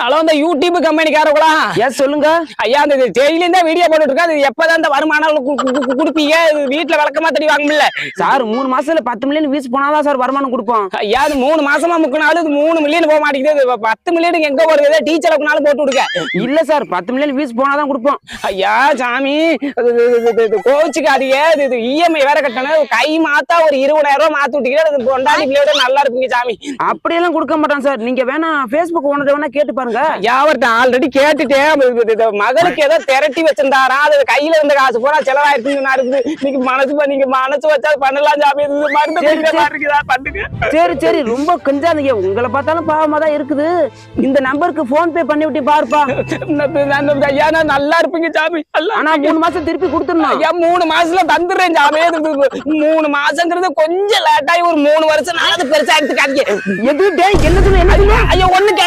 Hello, இந்த YouTube கம்பெனிக்காரங்களா? S சொல்லுங்க ஐயா, அந்த டெய்லியும் தான் வீடியோ போட்டுட்டு இருக்கா. அது எப்பதான் இந்த வருமானம் கொடுப்பீங்க? வீட்டுல விளக்கமா தடி வாங்கல சார். 3 மாசத்துல 10 மில்லியன் வியூஸ் போனாதான் சார் வருமானம் கொடுப்போம். ஐயா, அது 3 மாசமா முக்கினாலும் இது 3 மில்லியன் போக மாட்டேங்குது. 10 மில்லியன் எங்க போறது? டீச்சர் அப்படினாலும் போட்டு விடுங்க. இல்ல சார், 10 மில்லியன் வியூஸ் போனாதான் கொடுப்போம். ஐயா சாமி, கோச்சுக்காதீங்க. இது இஎம்ஐ வேற கட்டணும். கை மாத்தா ஒரு 20,000 ரூபாய் மாத்தி விட்டீங்கன்னா கொண்டாடி பிள்ளையோட நல்லா இருப்பீங்க சாமி. அப்படியெல்லாம் கொடுக்க மாட்டான் சார். நீங்க வேணா பேஸ்புக் ஓனர் வேணா கேட்டு பாருங்க. யாவர்கிட்ட ஆல்ரெடி கேட்டுட்டேன். மகளுக்கு ஏதோ திரட்டி வச்சிருந்தாரா, அது கையில இருந்த காசு போனா செலவாயிருக்குன்னு இருக்குது. நீங்க மனசு வச்சா பண்ணலாம் சாமி. பண்ணுங்க. சரி சரி, ரொம்ப கஞ்சாதீங்க. உங்களை பார்த்தாலும் பாவமா தான் இருக்குது. இந்த நம்பருக்கு போன் பே பண்ணி விட்டு பாருப்பா. ஐயா, நான் நல்லா இருப்பீங்க சாமி. ஆனா 3 மாசம் திருப்பி கொடுத்துடணும். ஐயா, 3 மாசத்துல தந்துடுறேன் சாமி. 3 மாசங்கிறது கொஞ்சம் லேட்டாகி ஒரு 3 வருஷம் நான் அது பெருசா எடுத்துக்காதீங்க. எது என்னது? ஐயா, ஒண்ணு